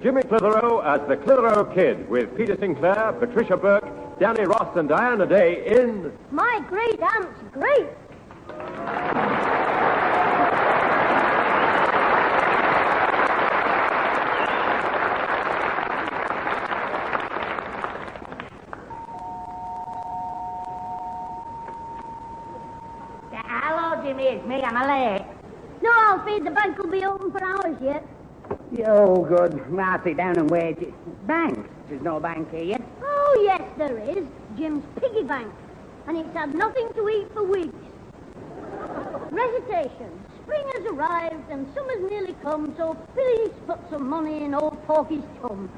Jimmy Clitheroe as the Clitheroe Kid with Peter Sinclair, Patricia Burke, Danny Ross and Diana Day in... My Great Aunt's Great. Hello, Jimmy, it's me. I'm late. No, Alfie, the bank will be open for hours yet. Oh, good. I'll sit down and wait. Bank? There's no bank here. Oh, yes, there is. Jim's piggy bank. And it's had nothing to eat for weeks. Recitation. Spring has arrived and summer's nearly come, so please put some money in old Porky's tum.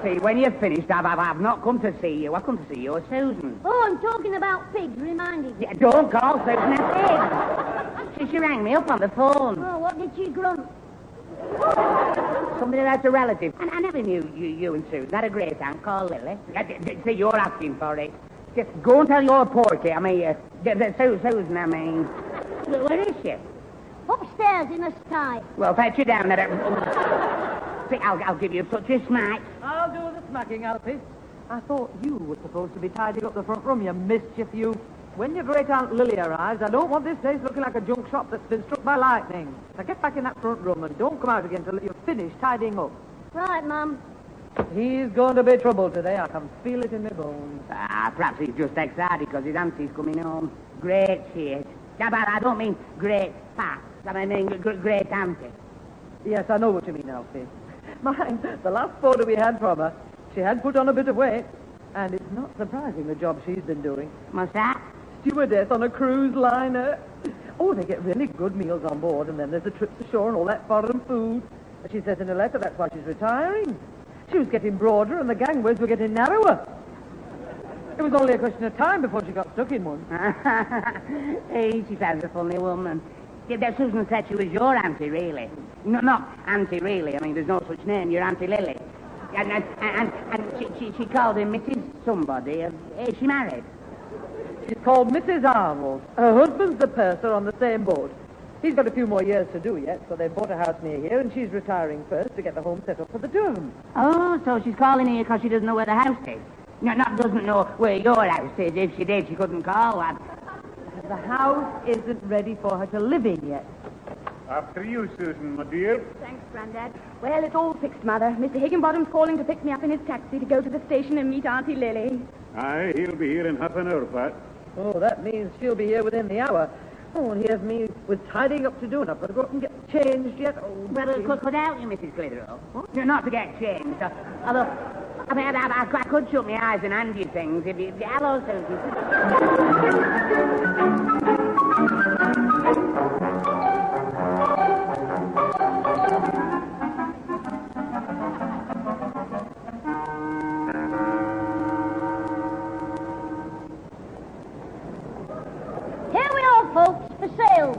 See, when you've finished, I've not come to see you. I've come to see your Susan. Oh, I'm talking about pigs, reminded me. Yeah, don't call Susan a pig. She rang me up on the phone. Oh, what did she grunt? Somebody that's a relative. And I never knew you and Susan had a great aunt called Lily. See, you're asking for it. Just go and tell your Porky, Susan, I mean. Where is she? Upstairs in a sty. Well, fetch her down there. See, I'll give you such a smack. I'll do the smacking, Alfie. I thought you were supposed to be tidying up the front room, you mischief, you. When your great Aunt Lily arrives, I don't want this place looking like a junk shop that's been struck by lightning. Now get back in that front room and don't come out again till you've finished tidying up. Right, Mum. He's going to be trouble today. I can feel it in my bones. Perhaps he's just excited because his auntie's coming home. Great shit. Yeah, but I don't mean great fat. I mean great auntie. Yes, I know what you mean, Alfie. Mind, the last photo we had from her, she had put on a bit of weight. And it's not surprising the job she's been doing. What's that? Stewardess on a cruise liner. Oh, they get really good meals on board, and then there's the trips ashore and all that foreign food. And she says in her letter that's why she's retiring. She was getting broader and the gangways were getting narrower. It was only a question of time before she got stuck in one. Hey, she sounds a funny woman. Yeah, Susan said she was your auntie, really. No, not auntie, really. I mean, there's no such name. You're Auntie Lily. And she called him Mrs. Somebody. Is she married? She's called Mrs. Arnold. Her husband's the purser on the same boat. He's got a few more years to do yet, so they've bought a house near here, and she's retiring first to get the home set up for the two of them. Oh, so she's calling here because she doesn't know where the house is. No, not doesn't know where your house is. If she did, she couldn't call that. The house isn't ready for her to live in yet. After you, Susan, my dear. Thanks, Grandad. Well, it's all fixed, Mother. Mr. Higginbottom's calling to pick me up in his taxi to go to the station and meet Auntie Lily. Aye, he'll be here in half an hour, Pat. Oh, that means she'll be here within the hour. Oh, and here's me with tidying up to do, and I've got to go up and get changed yet. Oh, well, it could help you, Mrs. Clitheroe. Not to get changed. Although, I mean, I could shut my eyes and hand you things if you... Hello, Susan.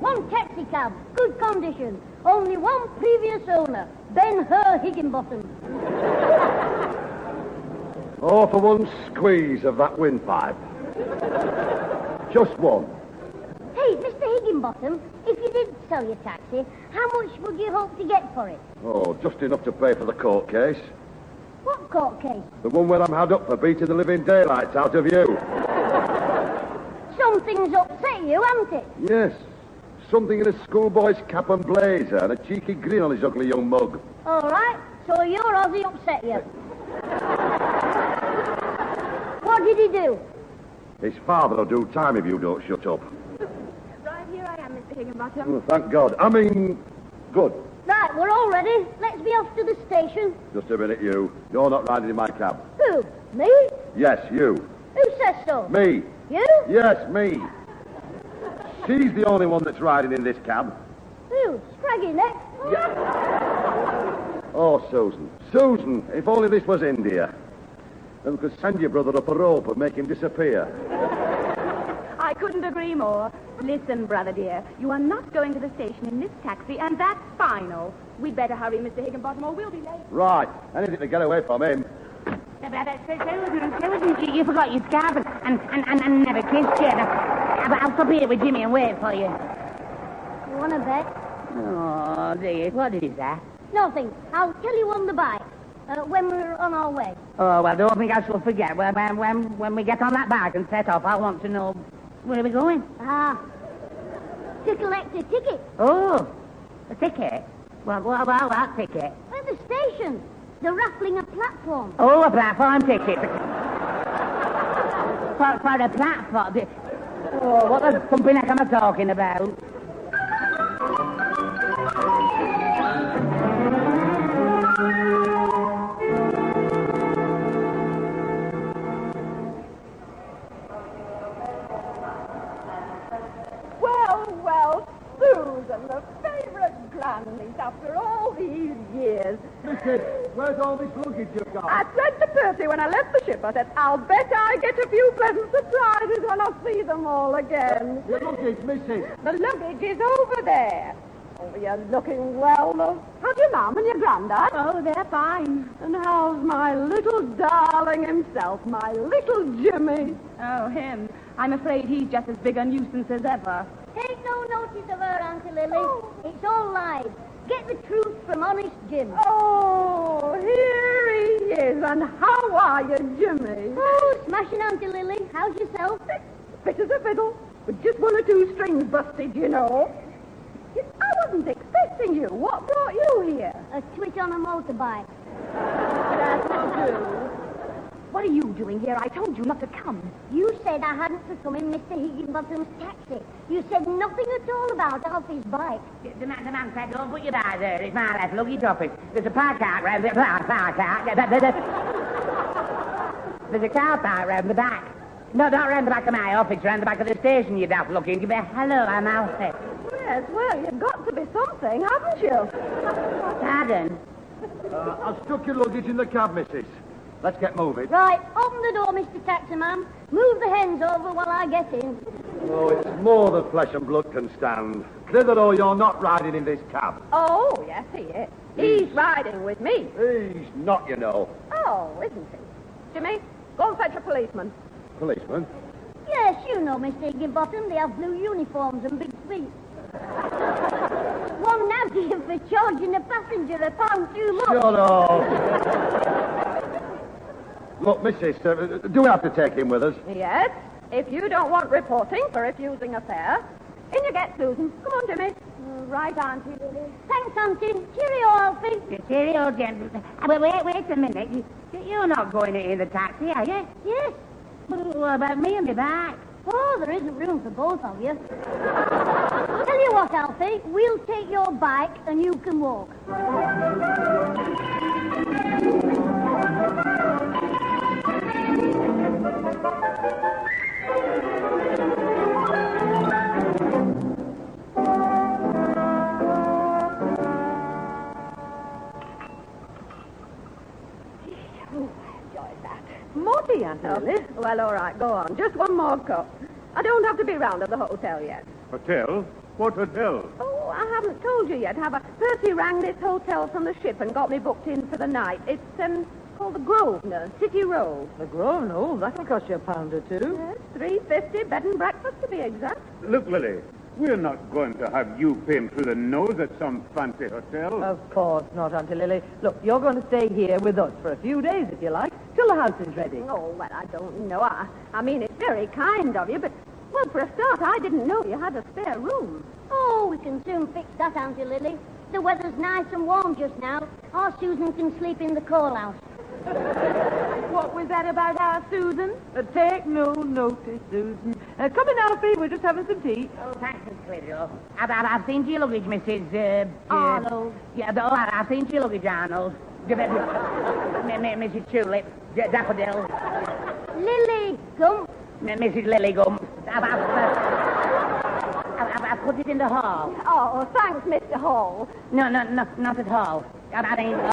One taxi cab, good condition. Only one previous owner, Ben-Hur Higginbottom. Oh, for one squeeze of that windpipe. Just one. Hey, Mr. Higginbottom, if you did sell your taxi, how much would you hope to get for it? Oh, just enough to pay for the court case. What court case? The one where I'm had up for beating the living daylights out of you. Something's upset you, hasn't it? Yes. Something in a schoolboy's cap and blazer and a cheeky grin on his ugly young mug. All right, so your Aussie upset you. What did he do? His father'll do time if you don't shut up. Right, here I am, Mr. Higginbottom. Oh, thank God. I mean, good. Right, we're all ready. Let's be off to the station. Just a minute, you. You're not riding in my cab. Who? Me? Yes, you. Who says so? Me. You? Yes, me. She's the only one that's riding in this cab. Who? Scraggy Neck? Oh, Susan. Susan, if only this was India. Then we could send your brother up a rope and make him disappear. I couldn't agree more. Listen, brother dear, you are not going to the station in this taxi, and that's final. We'd better hurry, Mr. Higginbottom, or we'll be late. Right. Anything to get away from him. Susan, you forgot your scarf and never kissed you. I'll stop here with Jimmy and wait for you. You want to bet? Oh, dear, what is that? Nothing. I'll tell you on the bike. When we're on our way. Oh, well, don't think I shall forget. When we get on that bike and set off, I want to know where are we going? To collect a ticket. Oh, a ticket? Well, what about that ticket? At the station. They're raffling a platform. Oh, a platform ticket. for a platform. Oh, what a thumping neck am I talking about? Well, Susan, the favourite grandniece after all these years. Missy, where's all this luggage you've got? I said to Percy when I left the ship, I said, I'll bet I get a few pleasant surprises when I see them all again. Your luggage, Missy. The luggage is over there. Oh, you're looking well, love. How's your mum and your granddad? Oh, they're fine. And how's my little darling himself, my little Jimmy? Oh, him. I'm afraid he's just as big a nuisance as ever. Take no notice of her, Auntie Lily. Oh. It's all lies. Get the truth from honest Jim. Oh, here he is. And how are you, Jimmy? Oh, smashing, Auntie Lily. How's yourself? Fit as a fiddle. With just one or two strings busted, you know. I wasn't expecting you. What brought you here? A twitch on a motorbike. That'll do. What are you doing here? I told you not to come. You said I hadn't to come in Mr. Higginbottom's taxi. You said nothing at all about Alfie's bike. The man said, don't put your eye there. It's my left luggage office. There's a park out round the park out. There's a car park round the back. No, not round the back of my office, round the back of the station. You'd have to look in. You'd be, hello, I'm Alfie. Yes, well, you've got to be something, haven't you? Pardon? I've stuck your luggage in the cab, Mrs. Let's get moving. Right, open the door, Mr. Taximan. Move the hens over while I get in. Oh, it's more than flesh and blood can stand. Clitheroe, you're not riding in this cab. Oh, yes, he is. He's riding with me. He's not, you know. Oh, isn't he? Jimmy, go and fetch a policeman. Policeman? Yes, you know, Mr. Higginbottom. They have blue uniforms and big feet. One nabbed him for charging a passenger £1 too much. Shut up. Look, Mrs., do we have to take him with us? Yes, if you don't want reporting for refusing a fare. In you get, Susan. Come on, Jimmy. Right, Auntie Lily. Thanks, Auntie. Cheerio, Alfie. Cheerio, gentlemen. Wait a minute. You're not going in the taxi, are you? Yes. What about me and my bike? Oh, there isn't room for both of you. Tell you what, Alfie, we'll take your bike and you can walk. Morty, Aunt Lily. Well, all right, go on. Just one more cup. I don't have to be round at the hotel yet. Hotel? What hotel? Oh, I haven't told you yet, have I? Percy rang this hotel from the ship and got me booked in for the night. It's, called the Grosvenor, City Road. The Grosvenor? Oh, that'll cost you £1 or two. Yes, $3.50, bed and breakfast to be exact. Look, Lily, we're not going to have you pinned through the nose at some fancy hotel. Of course not, Auntie Lily. Look, you're going to stay here with us for a few days, if you like, till the house is ready. Oh, well, I don't know. I mean, it's very kind of you, but, well, for a start, I didn't know you had a spare room. Oh, we can soon fix that, Auntie Lily. The weather's nice and warm just now. Our Susan can sleep in the coal house. What was that about our Susan? Take no notice, Susan. Come in, Alfie. We're just having some tea. Oh, thanks, Miss Clitheroe. I've seen to your luggage, Mrs. Arnold. Yeah, I've seen to your luggage, Arnold. Mrs. Tulip. Daffodil. Lily Gump. Mrs. Lillygum. I've put it in the hall. Oh, thanks, Mr. Hall. No, not at all. I mean, oh.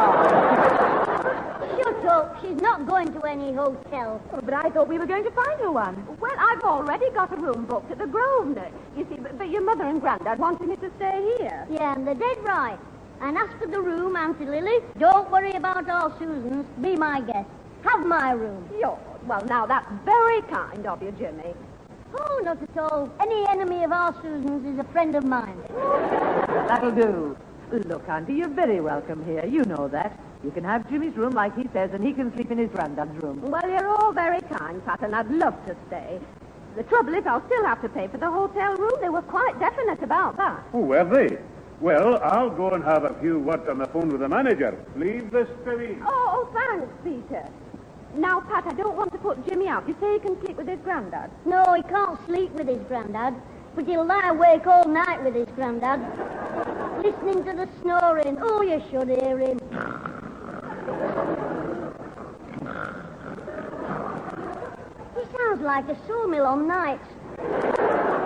Shut up. She's not going to any hotel. Oh, but I thought we were going to find her one. Well, I've already got a room booked at the Grosvenor. You see, but your mother and Grandad wanted me to stay here. Yeah, and they're dead right. And as for the room, Auntie Lily, don't worry about our Susans. Be my guest. Have my room. Yours. Well, now, that's very kind of you, Jimmy. Oh, not at all. Any enemy of our Susans is a friend of mine. That'll do. Look, Auntie, you're very welcome here. You know that. You can have Jimmy's room like he says, and he can sleep in his granddad's room. Well, you're all very kind, Pat, and I'd love to stay. The trouble is I'll still have to pay for the hotel room. They were quite definite about that. Oh, were they? Well, I'll go and have a few words on the phone with the manager. Leave this to me. Oh, thanks, Peter. Now, Pat, I don't want to put Jimmy out. You say he can sleep with his granddad? No, he can't sleep with his granddad, but he'll lie awake all night with his granddad, listening to the snoring. Oh, you should hear him. He sounds like a sawmill on nights.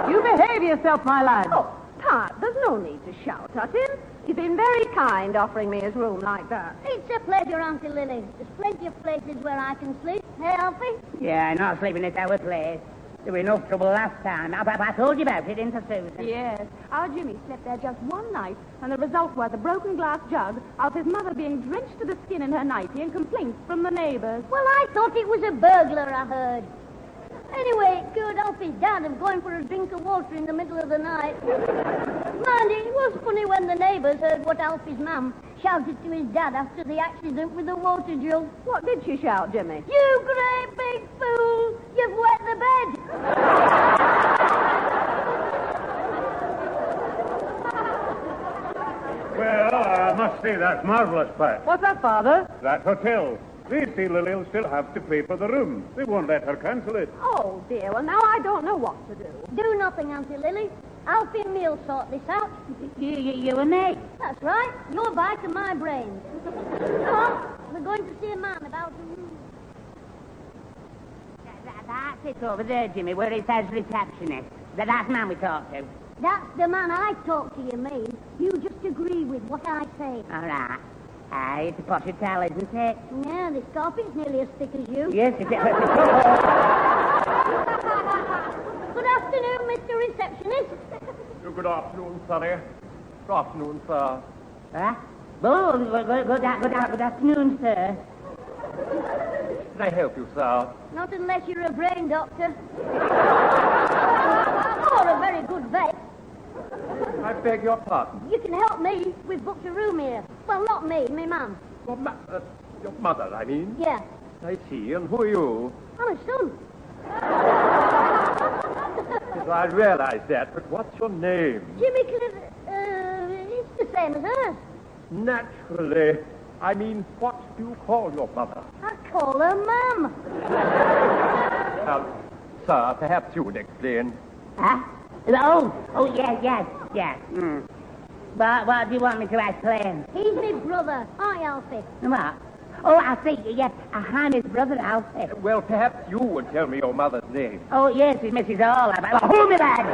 You behave yourself, my lad. Oh, Pat, there's no need to shout at him. He's been very kind offering me his room like that. It's a pleasure, Auntie Lily. There's plenty of places where I can sleep. Hey, Alfie? Yeah, I'm not sleeping at our place. There was enough trouble last time. I told you about it, didn't I, Susan? Yes. Our Jimmy slept there just one night, and the result was a broken glass jug, Alfie's mother being drenched to the skin in her nightie, and complaints from the neighbors. Well, I thought it was a burglar I heard. Anyway, good Alfie's dad of going for a drink of water in the middle of the night. Mind, it was funny when the neighbours heard what Alfie's mum shouted to his dad after the accident with the water jug. What did she shout, Jimmy? You great big fool! You've wet the bed! Well, I must say that's marvelous, Pat. What's that, Father? That hotel. They see Lily'll still have to pay for the room. They won't let her cancel it. Oh, dear. Well, now I don't know what to do. Do nothing, Auntie Lily. Alfie and me'll sort this out. You and me? That's right. Your bite and my brains. Come on. We're going to see a man about the room. That's it over there, Jimmy, where it says receptionist. That's the man we talked to. That's the man I talk to, you mean. You just agree with what I say. All right. It's a posh hotel, isn't it? Yeah, this carpet's nearly as thick as you. Yes, it is. Good afternoon, Mr. Receptionist. Good afternoon, Sonny. Good afternoon, sir. Huh? Oh, good afternoon, sir. Can I help you, sir? Not unless you're a brain doctor. Or a very good vet. I beg your pardon. You can help me. We've booked a room here. Well, not me, my mum. Your mother, I mean? Yeah. I see. And who are you? I'm a son. Yes, I realize that, but what's your name? Jimmy Clitheroe. It's the same as hers. Naturally. I mean, what do you call your mother? I call her Mum. Sir, perhaps you would explain. Huh? Oh, yes. Mm. But what do you want me to explain? He's my brother. Hi, Alfie. What? Oh, I see. Yes, I'm his brother, Alfie. Well, perhaps you would tell me your mother's name. Oh, yes, it's Mrs. All. Hold me, lad.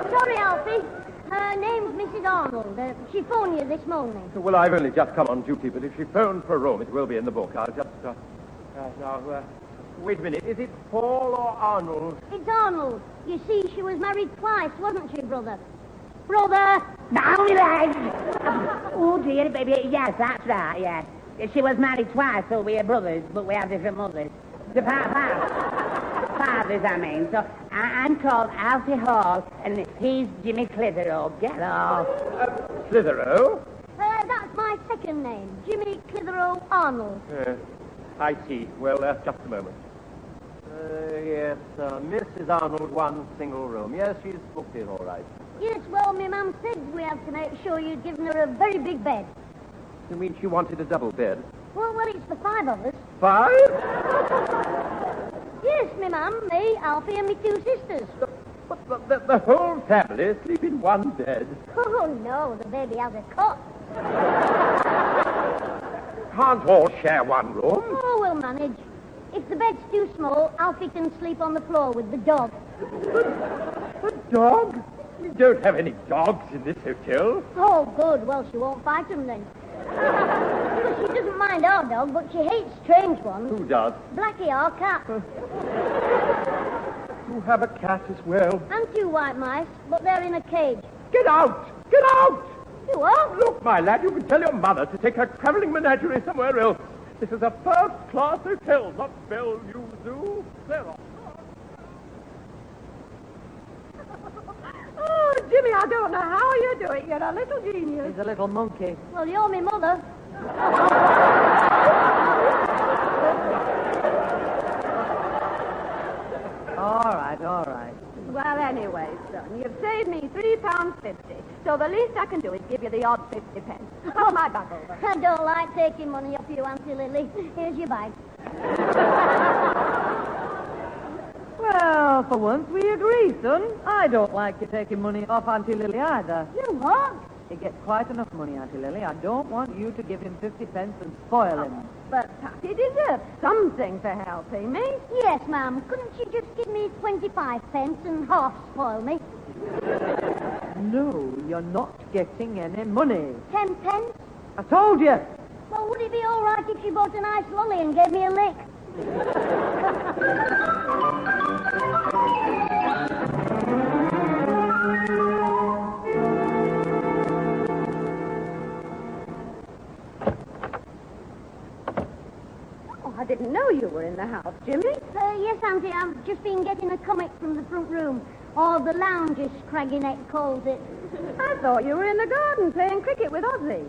Sorry, Alfie. Her name's Mrs. Arnold. She phoned you this morning. Well, I've only just come on duty, but if she phoned for a room, it will be in the book. I'll just... wait a minute. Is it Paul or Arnold? It's Arnold. You see, she was married twice, wasn't she, brother? Brother! Now, lad. Oh, dear, baby. Yes, that's right, yes. She was married twice, so we are brothers, but we have different mothers. The fathers, I mean. So I'm called Alfie Hall, and he's Jimmy Clitheroe. Get off. Clitheroe? That's my second name. Jimmy Clitheroe Arnold. I see. Well, just a moment. Yes, Mrs. Arnold, one single room. Yes, she's booked in all right. Yes, well, my mum said we have to make sure you'd given her a very big bed. You mean she wanted a double bed? Well, it's for 5 of us. 5? Yes, my mum, me, Alfie, and me 2 sisters. But the whole family sleep in one bed. Oh, no, the baby has a cot. Can't all share one room. Oh, we'll manage. If the bed's too small, Alfie can sleep on the floor with the dog. A dog? We don't have any dogs in this hotel. Oh, good. Well, she won't fight them then. Well, she doesn't mind our dog, but she hates strange ones. Who does? Blackie, our cat. You have a cat as well. And 2 white mice, but they're in a cage. Get out! Get out! You what? Look, my lad, you can tell your mother to take her traveling menagerie somewhere else. This is a first-class hotel, not Bellevue Zoo. Clear off. Jimmy, I don't know how you do it. You're a little genius. He's a little monkey. Well, you're my mother. All right. Well, anyway, son, you've saved me £3.50. So the least I can do is give you the odd 50 pence. Pass my bag over. I don't like taking money off you, Auntie Lily. Here's your bag. Well, for once we agree, son. I don't like you taking money off Auntie Lily either. You what? He gets quite enough money, Auntie Lily. I don't want you to give him 50 pence and spoil him. But Patty deserves something for helping me. Yes, ma'am. Couldn't you just give me 25 pence and half spoil me? No, you're not getting any money. 10 pence? I told you. Well, would it be all right if she bought a nice lolly and gave me a lick? Oh, I didn't know you were in the house, Jimmy. Yes, Auntie. I've just been getting a comic from the front room. Or the lounge, as Craggy Neck calls it. I thought you were in the garden playing cricket with Ozzy.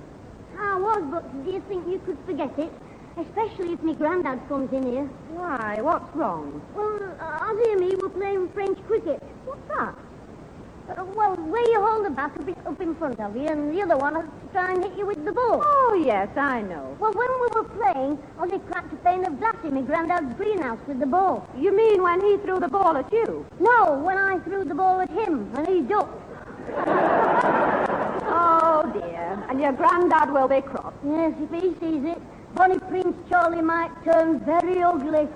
I was, but do you think you could forget it? Especially if my granddad comes in here. Why? What's wrong? Well, Ozzy and me were playing French cricket. What's that? Well, where you hold the bat up in front of you, and the other one has to try and hit you with the ball. Oh, yes, I know. Well, when we were playing, Ozzy cracked a pane of glass in my granddad's greenhouse with the ball. You mean when he threw the ball at you? No, when I threw the ball at him, and he ducked. Oh, dear. And your granddad will be cross. Yes, if he sees it, Bonnie Prince Charlie might turn very ugly.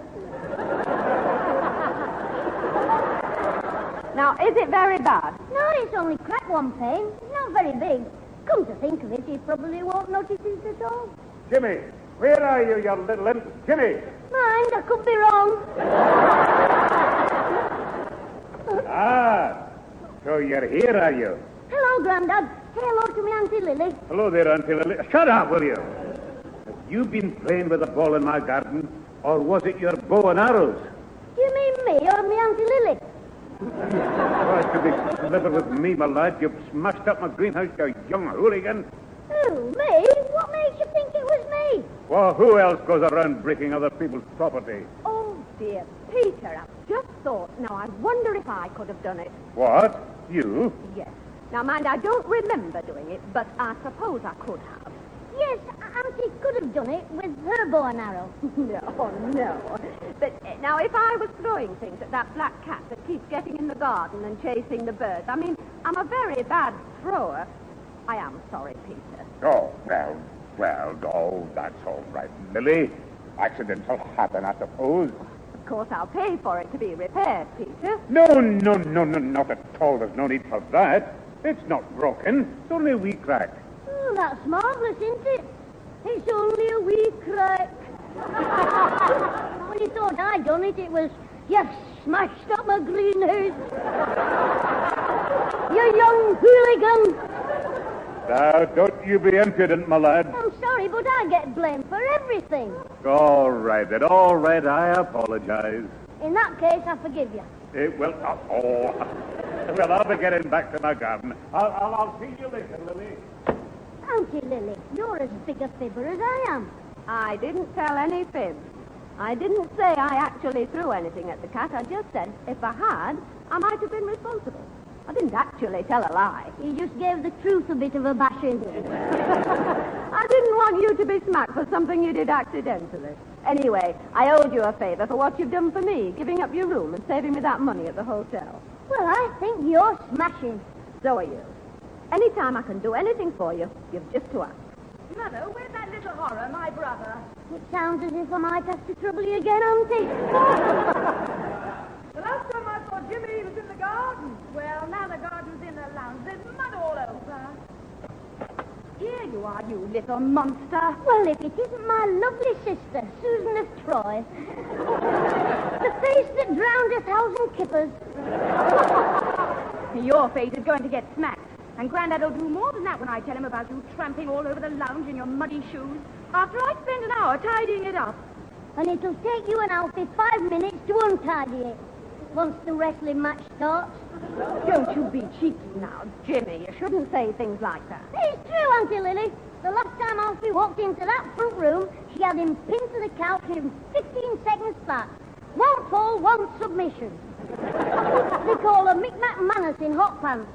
Now, is it very bad? No, it's only cracked one pane. It's not very big. Come to think of it, he probably won't notice it at all. Jimmy, where are you, you little imp? Jimmy! Mind, I could be wrong. Ah, so you're here, are you? Hello, Grandad. Say hello to me, Auntie Lily. Hello there, Auntie Lily. Shut up, will you? Have you been playing with a ball in my garden, or was it your bow and arrows? Do you mean me or me Auntie Lily? Oh, to be clever with me, my lad. You've smashed up my greenhouse, you young hooligan. Who, me? What made you think it was me? Well, who else goes around breaking other people's property? Oh, dear. Peter, I've just thought. Now, I wonder if I could have done it. What? You? Yes. Now, mind, I don't remember doing it, but I suppose I could have. Yes, Auntie could have done it with her bow and arrow. No. But now, if I was throwing things at that black cat that keeps getting in the garden and chasing the birds, I mean, I'm a very bad thrower. I am sorry, Peter. Oh, oh, that's all right, Lily. Accidents will happen, I suppose. Of course, I'll pay for it to be repaired, Peter. No, not at all. There's no need for that. It's not broken. It's only a wee crack. Oh, that's marvellous, isn't it? It's only a wee crack. When you thought I'd done it, it was, you smashed up my greenhouse. You young hooligan. Now, don't you be impudent, my lad. I'm sorry, but I get blamed for everything. All right, then. All right, I apologize. In that case, I forgive you. Well, I'll be getting back to my garden. I'll see you later, Lily. Auntie Lily, you're as big a fibber as I am. I didn't tell any fibs. I didn't say I actually threw anything at the cat. I just said if I had, I might have been responsible. I didn't actually tell a lie. You just gave the truth a bit of a bashing. I didn't want you to be smacked for something you did accidentally. Anyway, I owed you a favor for what you've done for me, giving up your room and saving me that money at the hotel. Well, I think you're smashing. So are you. Anytime I can do anything for you, you've just to ask. Mother, where's that little horror, my brother? It sounds as if I might have to trouble you again, Auntie. The last time I saw Jimmy, he was in the garden. Well, now the garden's in the lounge. There's mud all over. Here you are, you little monster. Well, if it isn't my lovely sister, Susan of Troy. The face that drowned 1,000 kippers. Your fate is going to get smacked. And Grandad will do more than that when I tell him about you tramping all over the lounge in your muddy shoes, after I'd spent an hour tidying it up. And it'll take you and Alfie 5 minutes to untidy it. once the wrestling match starts. Don't you be cheeky now, Jimmy. You shouldn't say things like that. It's true, Auntie Lily. The last time Alfie walked into that front room, she had him pinned to the couch in 15 seconds flat. One fall, one submission. They call her Micmac Manus in hot pants.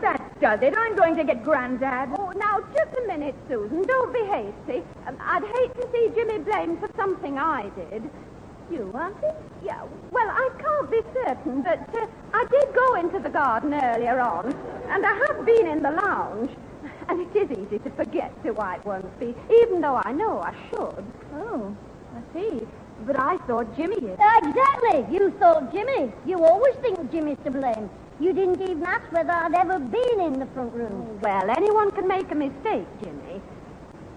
That does it. I'm going to get Grandad. Oh, now, just a minute, Susan. Don't be hasty. I'd hate to see Jimmy blamed for something I did. You, Auntie? Yeah, well, I can't be certain, but I did go into the garden earlier on, and I have been in the lounge. And it is easy to forget to wipe one's feet, even though I know I should. Oh, I see. But I thought Jimmy is. Exactly. You thought Jimmy. You always think Jimmy's to blame. You didn't even ask whether I'd ever been in the front room. Well, anyone can make a mistake, Jimmy.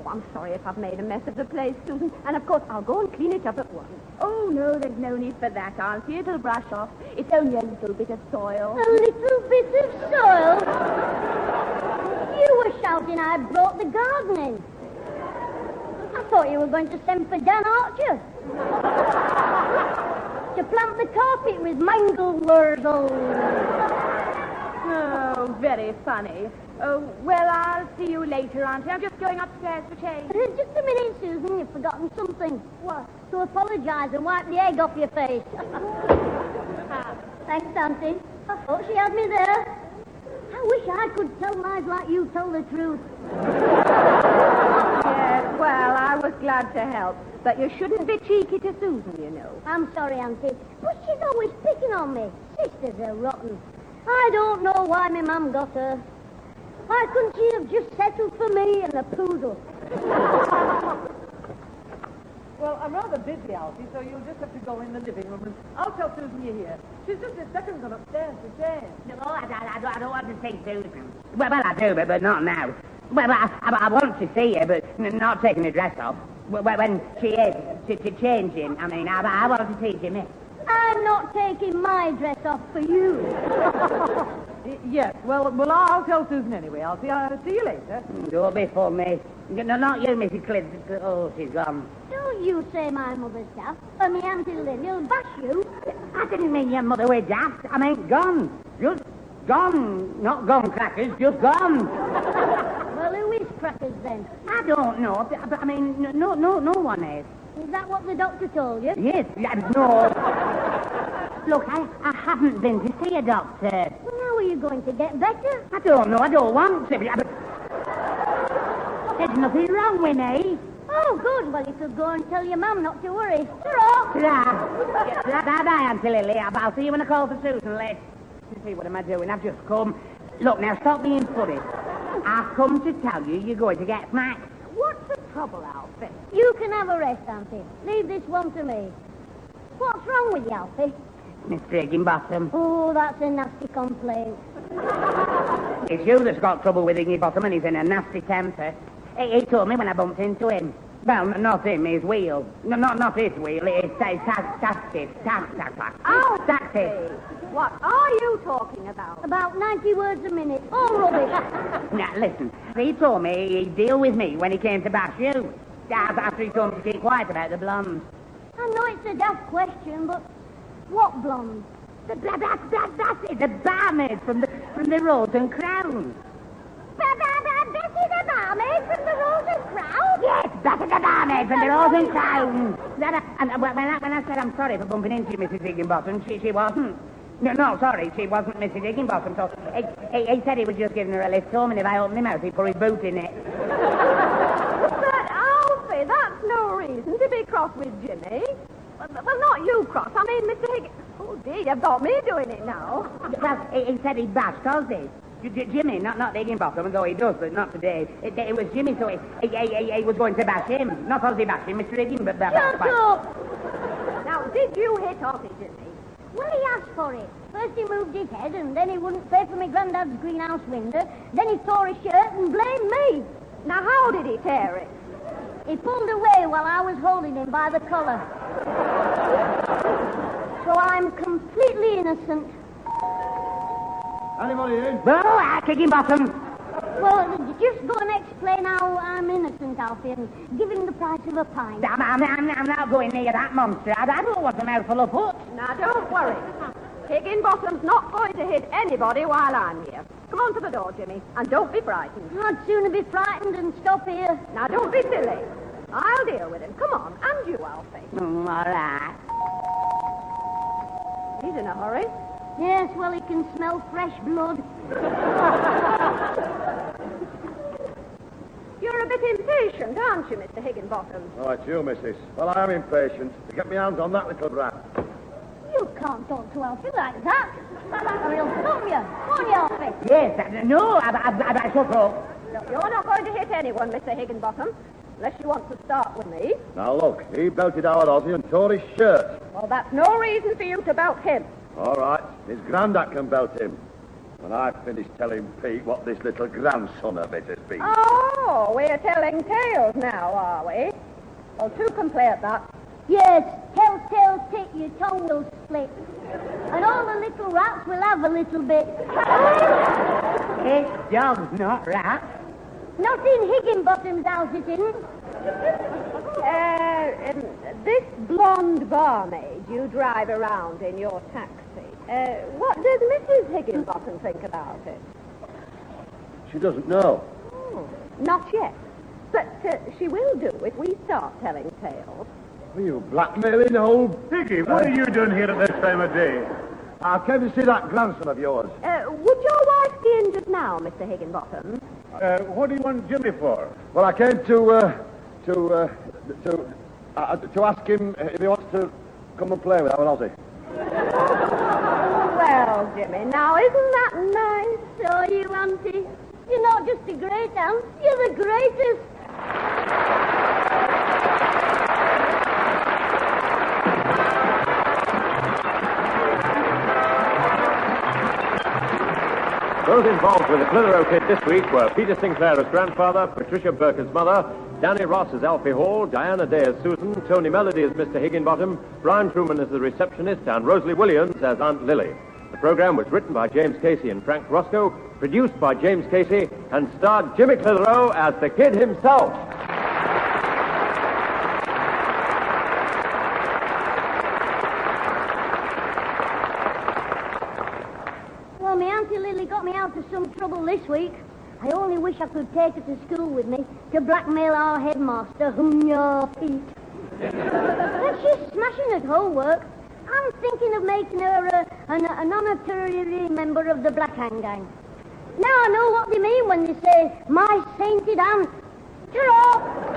Oh, I'm sorry if I've made a mess of the place, Susan. And, of course, I'll go and clean it up at once. Oh, no, there's no need for that, Auntie. It'll brush off. It's only a little bit of soil. A little bit of soil? You were shouting I brought the garden in. I thought you were going to send for Dan Archer to plant the carpet with mangel-wurzel. Oh, very funny. Oh, well, I'll see you later, Auntie. I'm just going upstairs for change. Just a minute, Susan. You've forgotten something. What? To apologise and wipe the egg off your face. Thanks, Auntie. I thought she had me there. I wish I could tell lies like you tell the truth. Yes, well, I was glad to help. But you shouldn't be cheeky to Susan, you know. I'm sorry, Auntie, but she's always picking on me. Sisters are rotten. I don't know why my mum got her. Why couldn't she have just settled for me and the poodle? Well, I'm rather busy, Alfie, so you'll just have to go in the living room and I'll tell Susan you're here. She's just a second gone upstairs to change. No, I don't want to see Susan. Well, I do, but not now. Well, I want to see her, but not taking the dress off. When she is to changing, I mean, I want to see Jimmy. I'm not taking my dress off for you. Yes, well, I'll tell Susan anyway. I'll see you later. Don't be funny. No, not you, Mrs. Clitheroe. Oh, she's gone. Don't you say my mother's daft, or me Auntie Lily'll bash you. I didn't mean your mother was daft. I mean gone. Just gone. Not gone crackers, just gone. Well, who is Crackers then? I don't know. But I mean, no one is. Is that what the doctor told you? Yes, no. Look, I haven't been to see a doctor. Well, how are you going to get better? I don't know. I don't want to. But there's nothing wrong with me. Oh, good. Well, you could go and tell your mum not to worry. Ta-ra. Bye-bye, Auntie Lily. I'll see you when I call for Susan later. See, what am I doing? I've just come. Look, now, stop being funny. I've come to tell you you're going to get smacked. What's the trouble, Alfie? You can have a rest, Auntie. Leave this one to me. What's wrong with you, Alfie? Mr. Higginbottom. Oh, that's a nasty complaint. It's you that's got trouble with Higginbottom, and he's in a nasty temper. He told me when I bumped into him. Well, not him, his wheel. No, not his wheel. It's taxi. Alfie! What are you talking about? About 90 words a minute. All rubbish. Now, listen. He told me he'd deal with me when he came to bash you. After he told me to keep quiet about the blonde. I know it's a daft question, but what blonde? That's it. The barmaid from the Rose and Crown. Betty the barmaid from the Rose and Crown? Yes, Betty the barmaid from the Rose and Crown. And when I said I'm sorry for bumping into you, Mrs. Higginbottom, she wasn't. No, sorry, she wasn't Mrs. Higginbottom. So he said he was just giving her a lift home, and if I opened my mouth, he'd put his boot in it. But, Alfie, that's no reason to be cross with Jimmy. Well, not you cross. I mean, Mr. Higgins. Oh, dear, you've got me doing it now. Well, he said he'd bash Cosby. Jimmy, not Higginbottom, though he does, but not today. It was Jimmy, so he was going to bash him. Not Cosby bash him, Mr. Higginbottom. Shut up! Now, did you hit Ozzy, Jimmy? Well, he asked for it. First he moved his head, and then he wouldn't pay for my granddad's greenhouse window. Then he tore his shirt and blamed me. Now, how did he tear it? He pulled away while I was holding him by the collar. So I'm completely innocent. Anybody in? Oh, Higginbottom. Well, just go and explain how I'm innocent, Alfie, and give him the price of a pint. I'm not going near that monster. I don't want a mouthful of foot. Now, don't don't worry. Higginbottom's not going to hit anybody while I'm here. Come on to the door, Jimmy, and don't be frightened. I'd sooner be frightened than stop here. Now, don't be silly. I'll deal with him. Come on, and you, Alfie. All right. He's in a hurry. Yes, well, he can smell fresh blood. You're a bit impatient, aren't you, Mr. Higginbottom? Oh, it's you, missus. Well, I am impatient to get my hands on that little brat. You can't talk to Alfie like that. Or he'll stop you. Won't you, Alfie? Yes, no, I shall talk. No, you're not going to hit anyone, Mr. Higginbottom, unless you want to start with me. Now, look, he belted our Aussie and tore his shirt. Well, that's no reason for you to belt him. All right, his grandad can belt him. When I finish telling Pete what this little grandson of it has been. Oh, we're telling tales now, are we? Well, two can play at that. Yes, tell, tick, your tongue will split. And all the little rats will have a little bit. It's dogs, not rats. Not in Higginbottom's house, it isn't. This blonde barmaid you drive around in your taxi, what does Mrs. Higginbottom think about it? She doesn't know. Oh, not yet. But she will do if we start telling tales. Are you blackmailing old... Piggy, what are you doing here at this time of day? I came to see that grandson of yours. Would your wife be in just now, Mr. Higginbottom? What do you want Jimmy for? Well, I came to ask him if he wants to come and play with our Aussie. Well, Jimmy, now isn't that nice? So you, Auntie. You're not just a great aunt, you're the greatest. Those involved with the Clitheroe kid this week were Peter Sinclair as grandfather, Patricia Burke as mother, Danny Ross as Alfie Hall, Diana Day as Susan, Tony Melody as Mr. Higginbottom, Brian Truman as the receptionist, and Rosalie Williams as Aunt Lily. The program was written by James Casey and Frank Roscoe, produced by James Casey, and starred Jimmy Clitheroe as the kid himself. Well, my Auntie Lily got me out of some trouble this week. I only wish I could take her to school with me to blackmail our headmaster, Pete. But she's smashing at homework. I'm thinking of making her an honorary member of the Black Hand Gang. Now I know what they mean when they say, my sainted aunt. Ta-ra!